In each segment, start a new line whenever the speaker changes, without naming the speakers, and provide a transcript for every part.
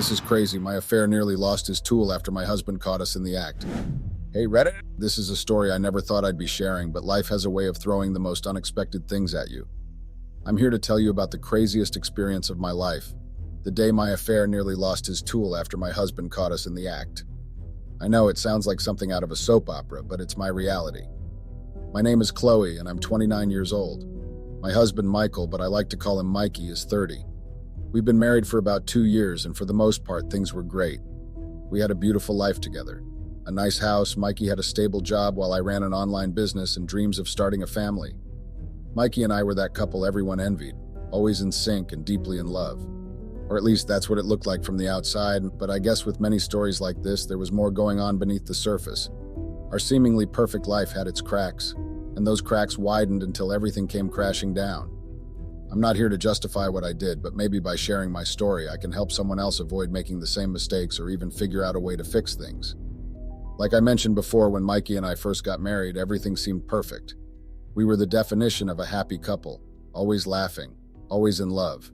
This is crazy. My affair nearly lost his tool after my husband caught us in the act. Hey, Reddit. This is a story I never thought I'd be sharing, but life has a way of throwing the most unexpected things at you. I'm here to tell you about the craziest experience of my life. The day my affair nearly lost his tool after my husband caught us in the act. I know it sounds like something out of a soap opera, but it's my reality. My name is Chloe, and I'm 29 years old. My husband, Michael, but I like to call him Mikey, is 30. We've been married for about 2 years, and for the most part, things were great. We had a beautiful life together. A nice house. Mikey had a stable job while I ran an online business and dreams of starting a family. Mikey and I were that couple everyone envied, always in sync and deeply in love. Or at least that's what it looked like from the outside, but I guess with many stories like this, there was more going on beneath the surface. Our seemingly perfect life had its cracks, and those cracks widened until everything came crashing down. I'm not here to justify what I did, but maybe by sharing my story, I can help someone else avoid making the same mistakes or even figure out a way to fix things. Like I mentioned before, when Mikey and I first got married, everything seemed perfect. We were the definition of a happy couple, always laughing, always in love.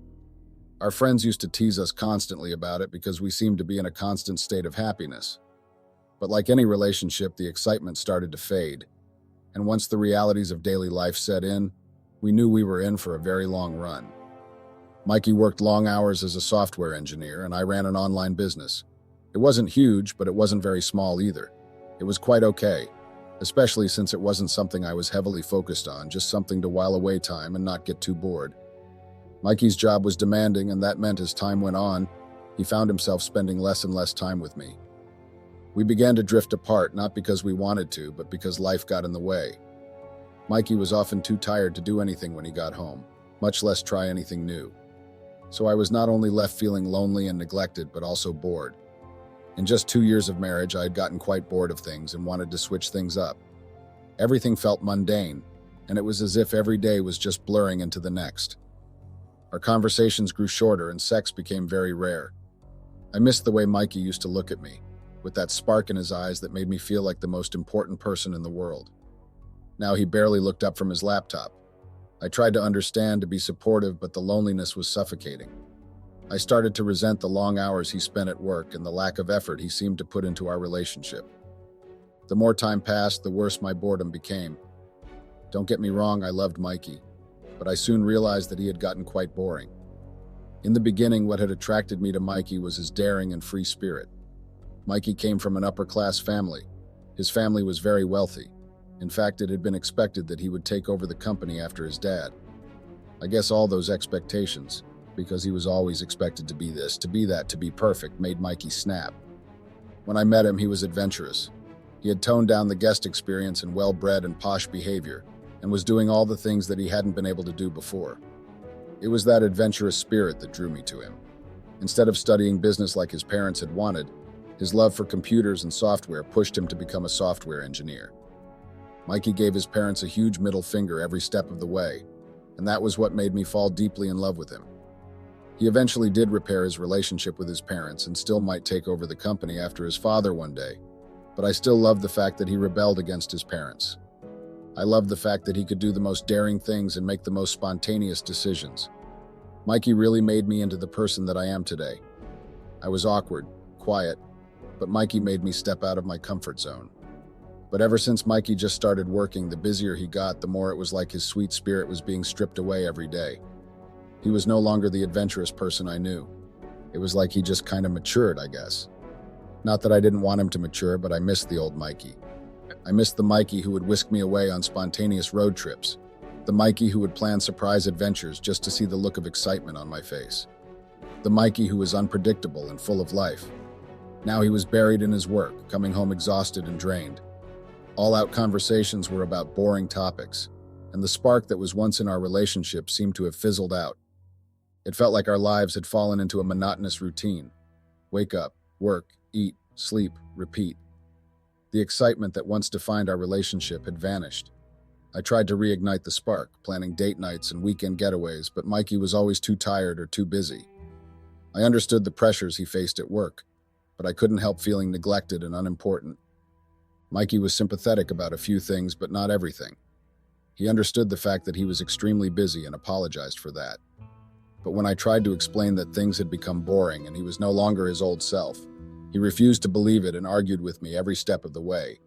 Our friends used to tease us constantly about it because we seemed to be in a constant state of happiness. But like any relationship, the excitement started to fade. And once the realities of daily life set in, we knew we were in for a very long run. Mikey worked long hours as a software engineer, and I ran an online business. It wasn't huge, but it wasn't very small either. It was quite okay, especially since it wasn't something I was heavily focused on, just something to while away time and not get too bored. Mikey's job was demanding, and that meant as time went on, he found himself spending less and less time with me. We began to drift apart, not because we wanted to, but because life got in the way. Mikey was often too tired to do anything when he got home, much less try anything new. So I was not only left feeling lonely and neglected, but also bored. In just 2 years of marriage, I had gotten quite bored of things and wanted to switch things up. Everything felt mundane, and it was as if every day was just blurring into the next. Our conversations grew shorter and sex became very rare. I missed the way Mikey used to look at me, with that spark in his eyes that made me feel like the most important person in the world. Now he barely looked up from his laptop. I tried to understand, to be supportive, but the loneliness was suffocating. I started to resent the long hours he spent at work and the lack of effort he seemed to put into our relationship. The more time passed, the worse my boredom became. Don't get me wrong, I loved Mikey, but I soon realized that he had gotten quite boring. In the beginning, what had attracted me to Mikey was his daring and free spirit. Mikey came from an upper-class family. His family was very wealthy. In fact, it had been expected that he would take over the company after his dad. I guess all those expectations, because he was always expected to be this, to be that, to be perfect, made Mikey snap. When I met him, he was adventurous. He had toned down the guest experience in well-bred and posh behavior, and was doing all the things that he hadn't been able to do before. It was that adventurous spirit that drew me to him. Instead of studying business like his parents had wanted, his love for computers and software pushed him to become a software engineer. Mikey gave his parents a huge middle finger every step of the way, and that was what made me fall deeply in love with him. He eventually did repair his relationship with his parents and still might take over the company after his father one day, but I still loved the fact that he rebelled against his parents. I loved the fact that he could do the most daring things and make the most spontaneous decisions. Mikey really made me into the person that I am today. I was awkward, quiet, but Mikey made me step out of my comfort zone. But ever since Mikey just started working, the busier he got, the more it was like his sweet spirit was being stripped away every day. He was no longer the adventurous person I knew. It was like he just kind of matured, I guess. Not that I didn't want him to mature, but I missed the old Mikey. I missed the Mikey who would whisk me away on spontaneous road trips. The Mikey who would plan surprise adventures just to see the look of excitement on my face. The Mikey who was unpredictable and full of life. Now he was buried in his work, coming home exhausted and drained. All-out conversations were about boring topics, and the spark that was once in our relationship seemed to have fizzled out. It felt like our lives had fallen into a monotonous routine. Wake up, work, eat, sleep, repeat. The excitement that once defined our relationship had vanished. I tried to reignite the spark, planning date nights and weekend getaways, but Mikey was always too tired or too busy. I understood the pressures he faced at work, but I couldn't help feeling neglected and unimportant. Mikey was sympathetic about a few things, but not everything. He understood the fact that he was extremely busy and apologized for that. But when I tried to explain that things had become boring and he was no longer his old self, he refused to believe it and argued with me every step of the way.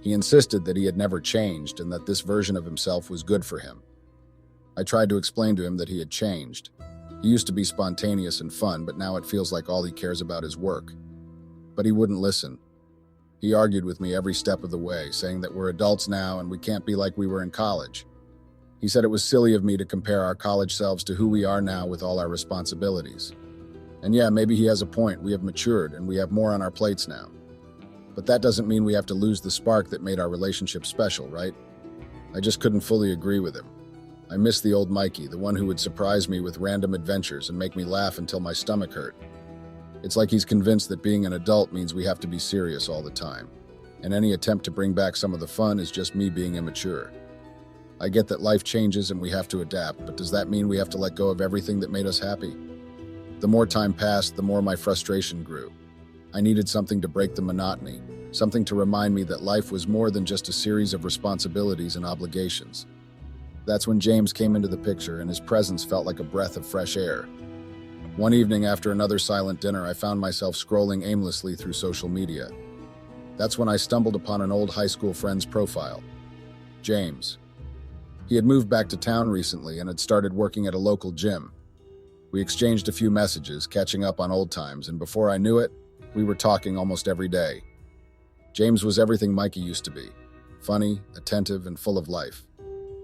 He insisted that he had never changed and that this version of himself was good for him. I tried to explain to him that he had changed. He used to be spontaneous and fun, but now it feels like all he cares about is work. But he wouldn't listen. He argued with me every step of the way, saying that we're adults now and we can't be like we were in college. He said it was silly of me to compare our college selves to who we are now with all our responsibilities. And yeah, maybe he has a point. We have matured and we have more on our plates now. But that doesn't mean we have to lose the spark that made our relationship special, right? I just couldn't fully agree with him. I miss the old Mikey, the one who would surprise me with random adventures and make me laugh until my stomach hurt. It's like he's convinced that being an adult means we have to be serious all the time, and any attempt to bring back some of the fun is just me being immature. I get that life changes and we have to adapt, but does that mean we have to let go of everything that made us happy? The more time passed, the more my frustration grew. I needed something to break the monotony, something to remind me that life was more than just a series of responsibilities and obligations. That's when James came into the picture, and his presence felt like a breath of fresh air. One evening after another silent dinner, I found myself scrolling aimlessly through social media. That's when I stumbled upon an old high school friend's profile. James. He had moved back to town recently and had started working at a local gym. We exchanged a few messages, catching up on old times, and before I knew it, we were talking almost every day. James was everything Mikey used to be, funny, attentive, and full of life.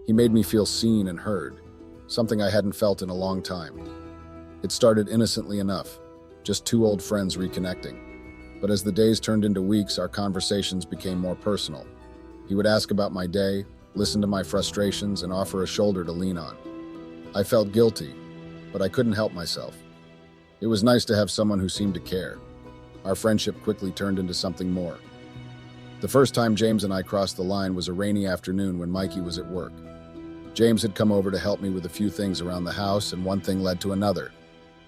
He made me feel seen and heard, something I hadn't felt in a long time. It started innocently enough, just two old friends reconnecting. But as the days turned into weeks, our conversations became more personal. He would ask about my day, listen to my frustrations, and offer a shoulder to lean on. I felt guilty, but I couldn't help myself. It was nice to have someone who seemed to care. Our friendship quickly turned into something more. The first time James and I crossed the line was a rainy afternoon when Mikey was at work. James had come over to help me with a few things around the house, and one thing led to another.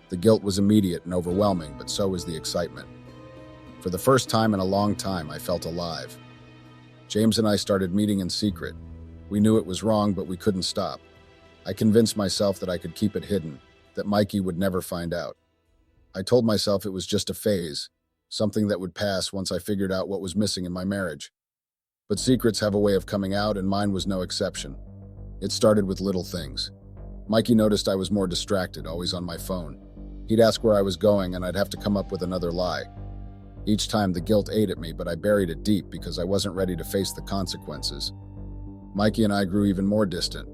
The guilt was immediate and overwhelming, but so was the excitement. For the first time in a long time, I felt alive. James and I started meeting in secret. We knew it was wrong, but we couldn't stop. I convinced myself that I could keep it hidden, that Mikey would never find out. I told myself it was just a phase, something that would pass once I figured out what was missing in my marriage. But secrets have a way of coming out, and mine was no exception. It started with little things. Mikey noticed I was more distracted, always on my phone. He'd ask where I was going, and I'd have to come up with another lie. Each time the guilt ate at me, but I buried it deep because I wasn't ready to face the consequences. Mikey and I grew even more distant.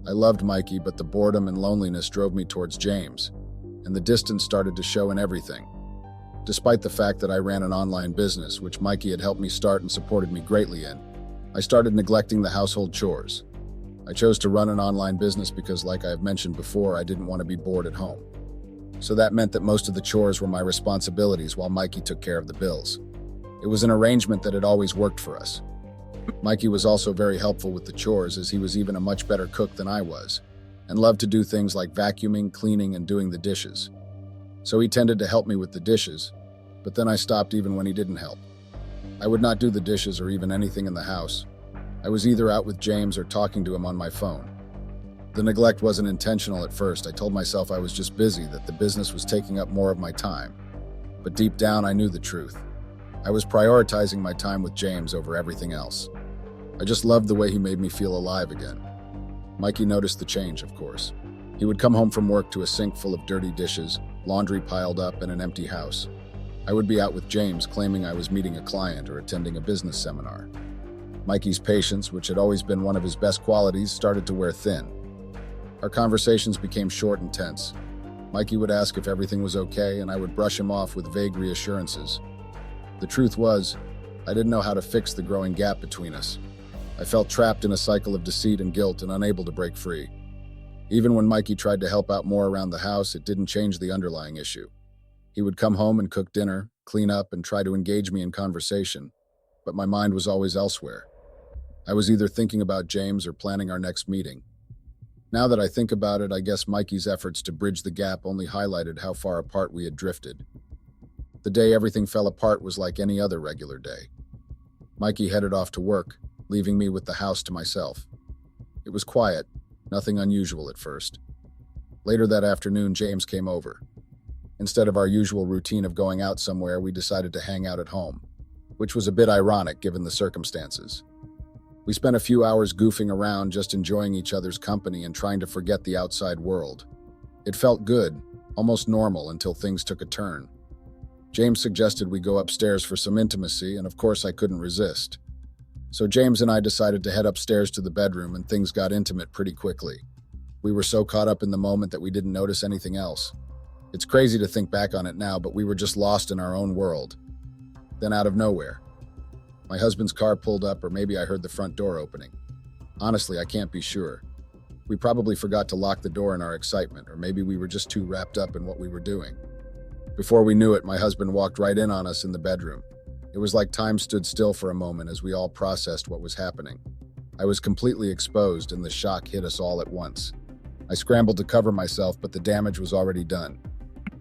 I loved Mikey, but the boredom and loneliness drove me towards James, and the distance started to show in everything. Despite the fact that I ran an online business, which Mikey had helped me start and supported me greatly in, I started neglecting the household chores. I chose to run an online business because, like I have mentioned before, I didn't want to be bored at home. So that meant that most of the chores were my responsibilities while Mikey took care of the bills. It was an arrangement that had always worked for us. Mikey was also very helpful with the chores, as he was even a much better cook than I was, and loved to do things like vacuuming, cleaning, and doing the dishes. So he tended to help me with the dishes, but then I stopped even when he didn't help. I would not do the dishes or even anything in the house. I was either out with James or talking to him on my phone. The neglect wasn't intentional at first. I told myself I was just busy, that the business was taking up more of my time. But deep down, I knew the truth. I was prioritizing my time with James over everything else. I just loved the way he made me feel alive again. Mikey noticed the change, of course. He would come home from work to a sink full of dirty dishes, laundry piled up, and an empty house. I would be out with James, claiming I was meeting a client or attending a business seminar. Mikey's patience, which had always been one of his best qualities, started to wear thin. Our conversations became short and tense. Mikey would ask if everything was okay, and I would brush him off with vague reassurances. The truth was, I didn't know how to fix the growing gap between us. I felt trapped in a cycle of deceit and guilt and unable to break free. Even when Mikey tried to help out more around the house, it didn't change the underlying issue. He would come home and cook dinner, clean up, and try to engage me in conversation, but my mind was always elsewhere. I was either thinking about James or planning our next meeting. Now that I think about it, I guess Mikey's efforts to bridge the gap only highlighted how far apart we had drifted. The day everything fell apart was like any other regular day. Mikey headed off to work, leaving me with the house to myself. It was quiet, nothing unusual at first. Later that afternoon, James came over. Instead of our usual routine of going out somewhere, we decided to hang out at home, which was a bit ironic given the circumstances. We spent a few hours goofing around, just enjoying each other's company and trying to forget the outside world. It felt good, almost normal, until things took a turn. James suggested we go upstairs for some intimacy, and of course I couldn't resist. So James and I decided to head upstairs to the bedroom, and things got intimate pretty quickly. We were so caught up in the moment that we didn't notice anything else. It's crazy to think back on it now, but we were just lost in our own world. Then out of nowhere, my husband's car pulled up, or maybe I heard the front door opening. Honestly, I can't be sure. We probably forgot to lock the door in our excitement, or maybe we were just too wrapped up in what we were doing. Before we knew it, my husband walked right in on us in the bedroom. It was like time stood still for a moment as we all processed what was happening. I was completely exposed, and the shock hit us all at once. I scrambled to cover myself, but the damage was already done.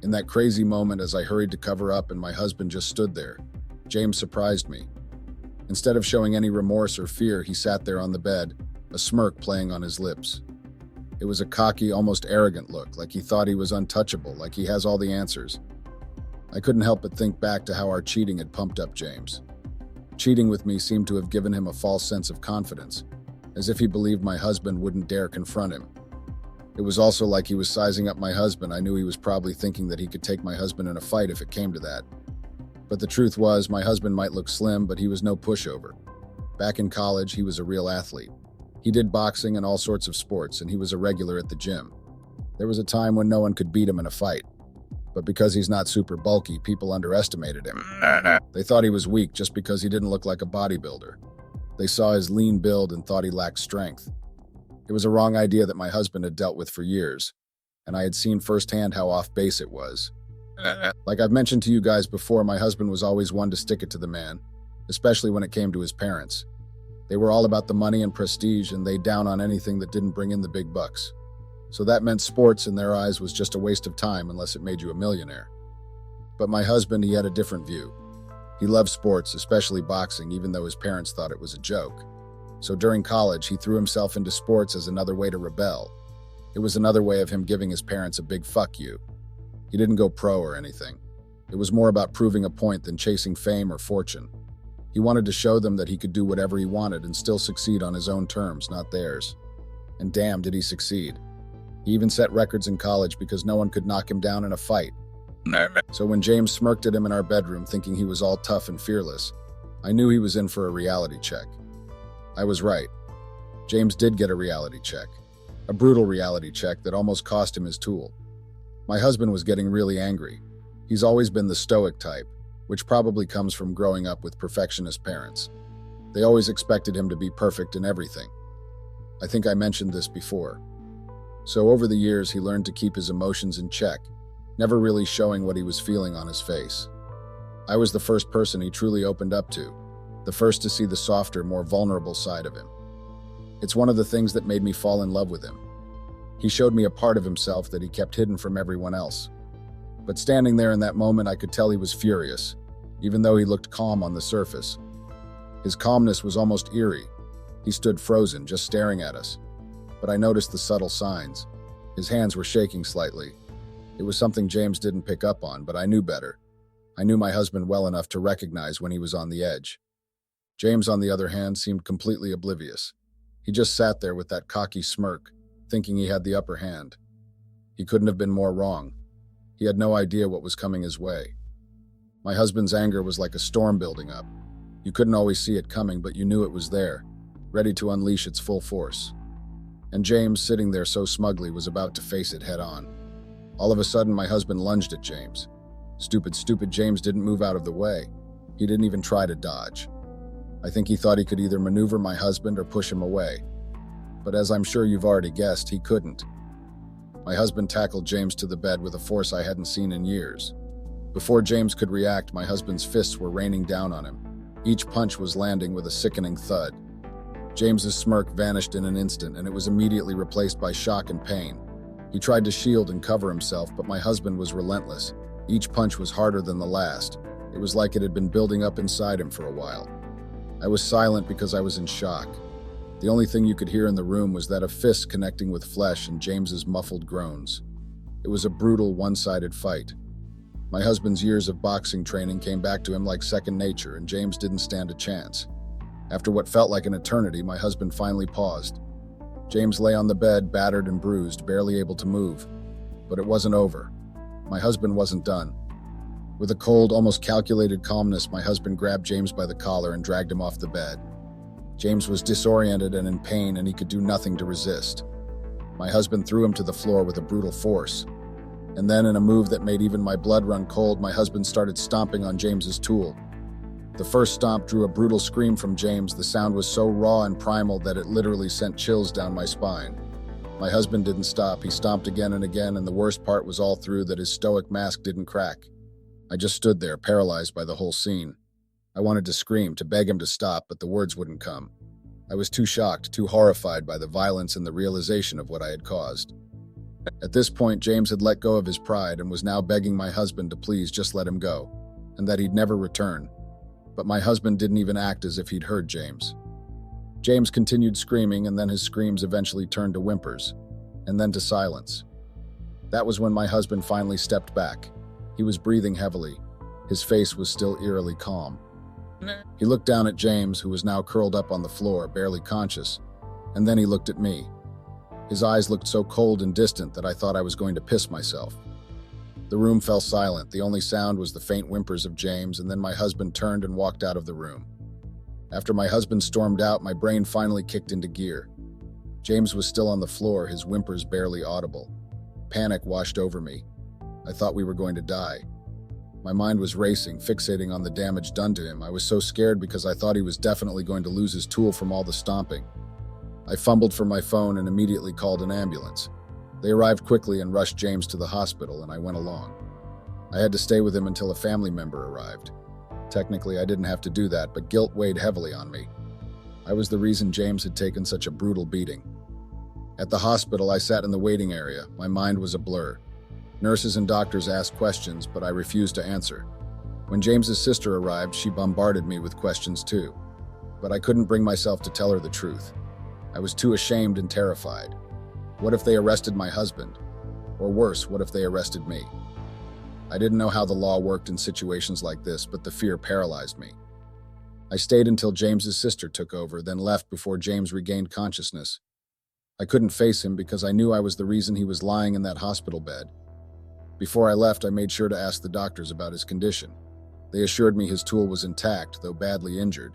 In that crazy moment, as I hurried to cover up and my husband just stood there, James surprised me. Instead of showing any remorse or fear, he sat there on the bed, a smirk playing on his lips. It was a cocky, almost arrogant look, like he thought he was untouchable, like he has all the answers. I couldn't help but think back to how our cheating had pumped up James. Cheating with me seemed to have given him a false sense of confidence, as if he believed my husband wouldn't dare confront him. It was also like he was sizing up my husband. I knew he was probably thinking that he could take my husband in a fight if it came to that. But the truth was, my husband might look slim, but he was no pushover. Back in college, he was a real athlete. He did boxing and all sorts of sports, and he was a regular at the gym. There was a time when no one could beat him in a fight. But because he's not super bulky, people underestimated him. They thought he was weak just because he didn't look like a bodybuilder. They saw his lean build and thought he lacked strength. It was a wrong idea that my husband had dealt with for years, and I had seen firsthand how off base it was. Like I've mentioned to you guys before, my husband was always one to stick it to the man, especially when it came to his parents. They were all about the money and prestige, and they down on anything that didn't bring in the big bucks. So that meant sports in their eyes was just a waste of time unless it made you a millionaire. But my husband, he had a different view. He loved sports, especially boxing, even though his parents thought it was a joke. So during college, he threw himself into sports as another way to rebel. It was another way of him giving his parents a big fuck you. He didn't go pro or anything. It was more about proving a point than chasing fame or fortune. He wanted to show them that he could do whatever he wanted and still succeed on his own terms, not theirs. And damn, did he succeed. He even set records in college because no one could knock him down in a fight. So when James smirked at him in our bedroom thinking he was all tough and fearless, I knew he was in for a reality check. I was right. James did get a reality check. A brutal reality check that almost cost him his tool. My husband was getting really angry. He's always been the stoic type, which probably comes from growing up with perfectionist parents. They always expected him to be perfect in everything. I think I mentioned this before. So over the years, he learned to keep his emotions in check, never really showing what he was feeling on his face. I was the first person he truly opened up to, the first to see the softer, more vulnerable side of him. It's one of the things that made me fall in love with him. He showed me a part of himself that he kept hidden from everyone else. But standing there in that moment, I could tell he was furious, even though he looked calm on the surface. His calmness was almost eerie. He stood frozen, just staring at us. But I noticed the subtle signs. His hands were shaking slightly. It was something James didn't pick up on, but I knew better. I knew my husband well enough to recognize when he was on the edge. James, on the other hand, seemed completely oblivious. He just sat there with that cocky smirk, thinking he had the upper hand. He couldn't have been more wrong. He had no idea what was coming his way. My husband's anger was like a storm building up. You couldn't always see it coming, but you knew it was there, ready to unleash its full force. And James, sitting there so smugly, was about to face it head on. All of a sudden, my husband lunged at James. Stupid James didn't move out of the way. He didn't even try to dodge. I think he thought he could either maneuver my husband or push him away. But as I'm sure you've already guessed, he couldn't. My husband tackled James to the bed with a force I hadn't seen in years. Before James could react, my husband's fists were raining down on him. Each punch was landing with a sickening thud. James's smirk vanished in an instant, and it was immediately replaced by shock and pain. He tried to shield and cover himself, but my husband was relentless. Each punch was harder than the last. It was like it had been building up inside him for a while. I was silent because I was in shock. The only thing you could hear in the room was that of fists connecting with flesh and James's muffled groans. It was a brutal, one-sided fight. My husband's years of boxing training came back to him like second nature, and James didn't stand a chance. After what felt like an eternity, my husband finally paused. James lay on the bed, battered and bruised, barely able to move. But it wasn't over. My husband wasn't done. With a cold, almost calculated calmness, my husband grabbed James by the collar and dragged him off the bed. James was disoriented and in pain, and he could do nothing to resist. My husband threw him to the floor with a brutal force. And then, in a move that made even my blood run cold, my husband started stomping on James's tool. The first stomp drew a brutal scream from James. The sound was so raw and primal that it literally sent chills down my spine. My husband didn't stop. He stomped again and again, and the worst part was all through that his stoic mask didn't crack. I just stood there, paralyzed by the whole scene. I wanted to scream, to beg him to stop, but the words wouldn't come. I was too shocked, too horrified by the violence and the realization of what I had caused. At this point, James had let go of his pride and was now begging my husband to please just let him go, and that he'd never return. But my husband didn't even act as if he'd heard James. James continued screaming, and then his screams eventually turned to whimpers, and then to silence. That was when my husband finally stepped back. He was breathing heavily. His face was still eerily calm. He looked down at James, who was now curled up on the floor, barely conscious, and then he looked at me. His eyes looked so cold and distant that I thought I was going to piss myself. The room fell silent. The only sound was the faint whimpers of James, and then my husband turned and walked out of the room. After my husband stormed out, my brain finally kicked into gear. James was still on the floor, his whimpers barely audible. Panic washed over me. I thought we were going to die. My mind was racing, fixating on the damage done to him. I was so scared because I thought he was definitely going to lose his tool from all the stomping. I fumbled for my phone and immediately called an ambulance. They arrived quickly and rushed James to the hospital, and I went along. I had to stay with him until a family member arrived. Technically, I didn't have to do that, but guilt weighed heavily on me. I was the reason James had taken such a brutal beating. At the hospital, I sat in the waiting area. My mind was a blur. Nurses and doctors asked questions, but I refused to answer. When James's sister arrived, she bombarded me with questions too. But I couldn't bring myself to tell her the truth. I was too ashamed and terrified. What if they arrested my husband? Or worse, what if they arrested me? I didn't know how the law worked in situations like this, but the fear paralyzed me. I stayed until James's sister took over, then left before James regained consciousness. I couldn't face him because I knew I was the reason he was lying in that hospital bed. Before I left, I made sure to ask the doctors about his condition. They assured me his tool was intact, though badly injured.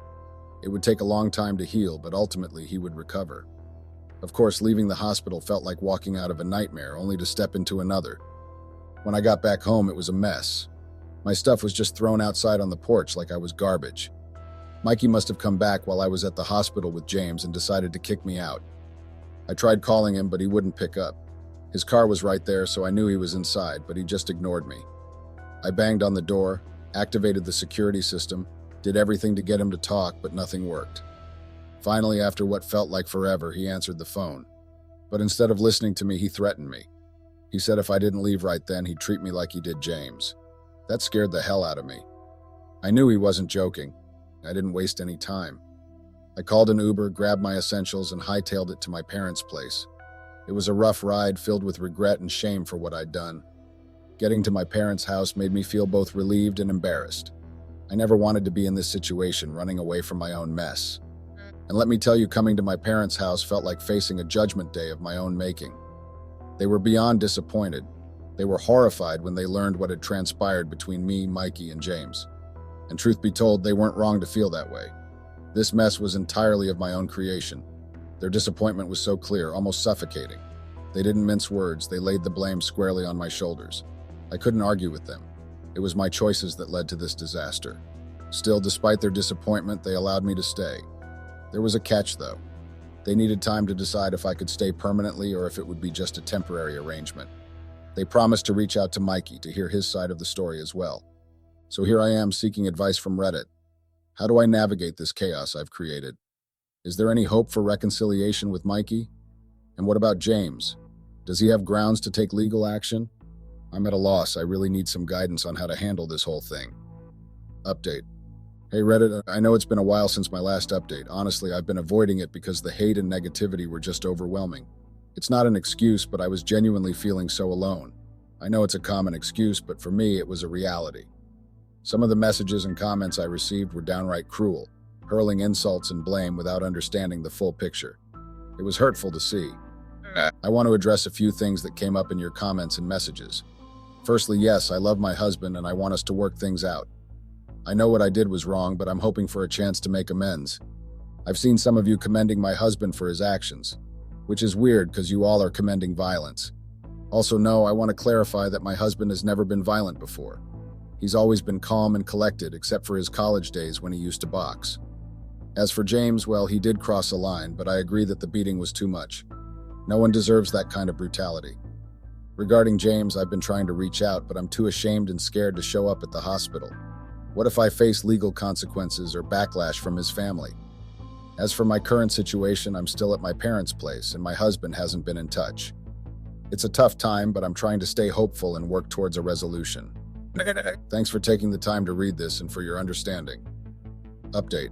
It would take a long time to heal, but ultimately he would recover. Of course, leaving the hospital felt like walking out of a nightmare, only to step into another. When I got back home, it was a mess. My stuff was just thrown outside on the porch like I was garbage. Mikey must have come back while I was at the hospital with James and decided to kick me out. I tried calling him, but he wouldn't pick up. His car was right there, so I knew he was inside, but he just ignored me. I banged on the door, activated the security system, did everything to get him to talk, but nothing worked. Finally, after what felt like forever, he answered the phone. But instead of listening to me, he threatened me. He said if I didn't leave right then, he'd treat me like he did James. That scared the hell out of me. I knew he wasn't joking. I didn't waste any time. I called an Uber, grabbed my essentials, and hightailed it to my parents' place. It was a rough ride filled with regret and shame for what I'd done. Getting to my parents' house made me feel both relieved and embarrassed. I never wanted to be in this situation, running away from my own mess. And let me tell you, coming to my parents' house felt like facing a judgment day of my own making. They were beyond disappointed. They were horrified when they learned what had transpired between me, Mikey, and James. And truth be told, they weren't wrong to feel that way. This mess was entirely of my own creation. Their disappointment was so clear, almost suffocating. They didn't mince words. They laid the blame squarely on my shoulders. I couldn't argue with them. It was my choices that led to this disaster. Still, despite their disappointment, they allowed me to stay. There was a catch, though. They needed time to decide if I could stay permanently or if it would be just a temporary arrangement. They promised to reach out to Mikey to hear his side of the story as well. So here I am seeking advice from Reddit. How do I navigate this chaos I've created? Is there any hope for reconciliation with Mikey? And what about James? Does he have grounds to take legal action? I'm at a loss. I really need some guidance on how to handle this whole thing. Update. Hey Reddit, I know it's been a while since my last update. Honestly, I've been avoiding it because the hate and negativity were just overwhelming. It's not an excuse, but I was genuinely feeling so alone. I know it's a common excuse, but for me, it was a reality. Some of the messages and comments I received were downright cruel, hurling insults and blame without understanding the full picture. It was hurtful to see. I want to address a few things that came up in your comments and messages. Firstly, yes, I love my husband and I want us to work things out. I know what I did was wrong, but I'm hoping for a chance to make amends. I've seen some of you commending my husband for his actions, which is weird because you all are commending violence. Also, no, I want to clarify that my husband has never been violent before. He's always been calm and collected, except for his college days when he used to box. As for James, well, he did cross a line, but I agree that the beating was too much. No one deserves that kind of brutality. Regarding James, I've been trying to reach out, but I'm too ashamed and scared to show up at the hospital. What if I face legal consequences or backlash from his family? As for my current situation, I'm still at my parents' place, and my husband hasn't been in touch. It's a tough time, but I'm trying to stay hopeful and work towards a resolution. Thanks for taking the time to read this and for your understanding. Update.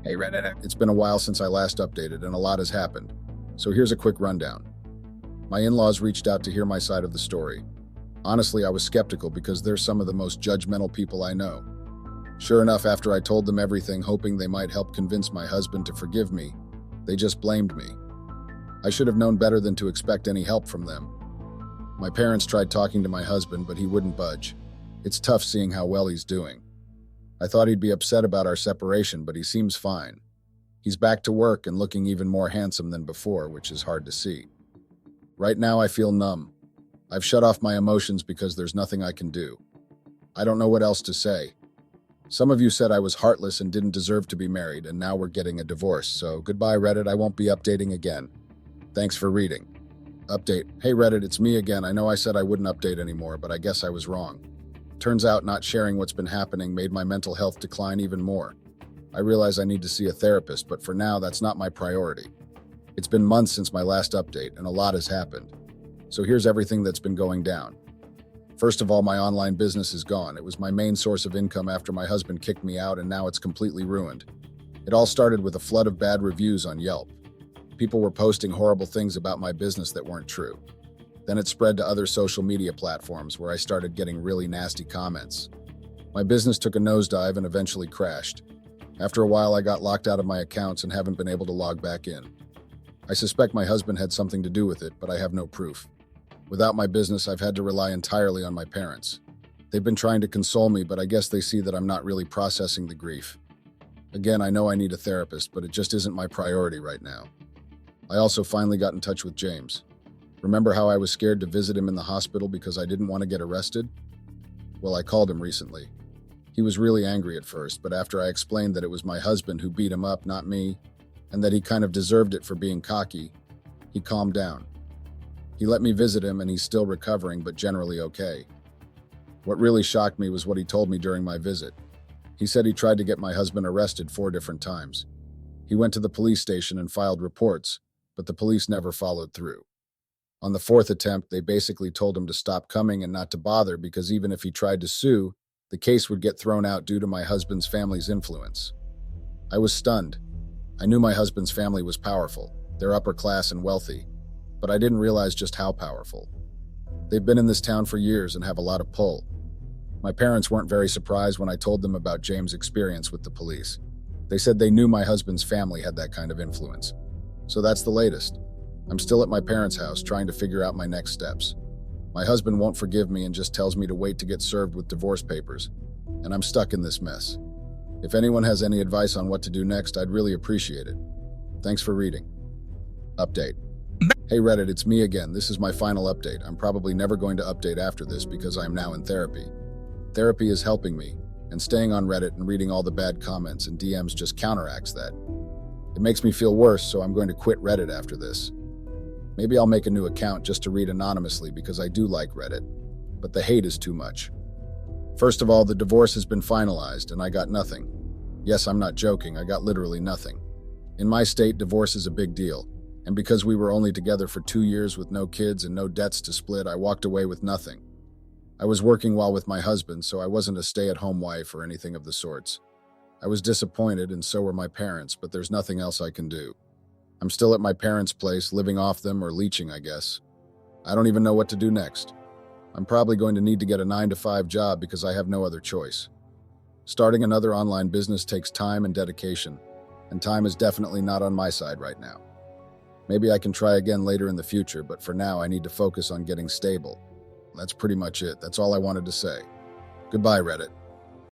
Hey Reddit. It's been a while since I last updated, and a lot has happened. So here's a quick rundown. My in-laws reached out to hear my side of the story. Honestly, I was skeptical because they're some of the most judgmental people I know. Sure enough, after I told them everything, hoping they might help convince my husband to forgive me, they just blamed me. I should have known better than to expect any help from them. My parents tried talking to my husband, but he wouldn't budge. It's tough seeing how well he's doing. I thought he'd be upset about our separation, but he seems fine. He's back to work and looking even more handsome than before, which is hard to see. Right now, I feel numb. I've shut off my emotions because there's nothing I can do. I don't know what else to say. Some of you said I was heartless and didn't deserve to be married, and now we're getting a divorce, so goodbye Reddit, I won't be updating again. Thanks for reading. Update. Hey Reddit, it's me again. I know I said I wouldn't update anymore, but I guess I was wrong. Turns out not sharing what's been happening made my mental health decline even more. I realize I need to see a therapist, but for now, that's not my priority. It's been months since my last update, and a lot has happened. So here's everything that's been going down. First of all, my online business is gone. It was my main source of income after my husband kicked me out, and now it's completely ruined. It all started with a flood of bad reviews on Yelp. People were posting horrible things about my business that weren't true. Then it spread to other social media platforms where I started getting really nasty comments. My business took a nosedive and eventually crashed. After a while, I got locked out of my accounts and haven't been able to log back in. I suspect my husband had something to do with it, but I have no proof. Without my business, I've had to rely entirely on my parents. They've been trying to console me, but I guess they see that I'm not really processing the grief. Again, I know I need a therapist, but it just isn't my priority right now. I also finally got in touch with James. Remember how I was scared to visit him in the hospital because I didn't want to get arrested? Well, I called him recently. He was really angry at first, but after I explained that it was my husband who beat him up, not me, and that he kind of deserved it for being cocky, he calmed down. He let me visit him and he's still recovering, but generally okay. What really shocked me was what he told me during my visit. He said he tried to get my husband arrested 4 different times. He went to the police station and filed reports, but the police never followed through. On the 4th attempt, they basically told him to stop coming and not to bother because even if he tried to sue, the case would get thrown out due to my husband's family's influence. I was stunned. I knew my husband's family was powerful. They're upper class and wealthy, but I didn't realize just how powerful. They've been in this town for years and have a lot of pull. My parents weren't very surprised when I told them about James' experience with the police. They said they knew my husband's family had that kind of influence. So that's the latest. I'm still at my parents' house trying to figure out my next steps. My husband won't forgive me and just tells me to wait to get served with divorce papers, and I'm stuck in this mess. If anyone has any advice on what to do next, I'd really appreciate it. Thanks for reading. Update. Hey Reddit, it's me again. This is my final update. I'm probably never going to update after this because I am now in therapy. Therapy is helping me, and staying on Reddit and reading all the bad comments and DMs just counteracts that. It makes me feel worse, so I'm going to quit Reddit after this. Maybe I'll make a new account just to read anonymously because I do like Reddit, but the hate is too much. First of all, the divorce has been finalized and I got nothing. Yes, I'm not joking, I got literally nothing. In my state, divorce is a big deal, and because we were only together for 2 years with no kids and no debts to split, I walked away with nothing. I was working while with my husband, so I wasn't a stay-at-home wife or anything of the sorts. I was disappointed, and so were my parents, but there's nothing else I can do. I'm still at my parents' place, living off them or leeching, I guess. I don't even know what to do next. I'm probably going to need to get a 9-to-5 job because I have no other choice. Starting another online business takes time and dedication, and time is definitely not on my side right now. Maybe I can try again later in the future, but for now I need to focus on getting stable. That's pretty much it. That's all I wanted to say. Goodbye, Reddit.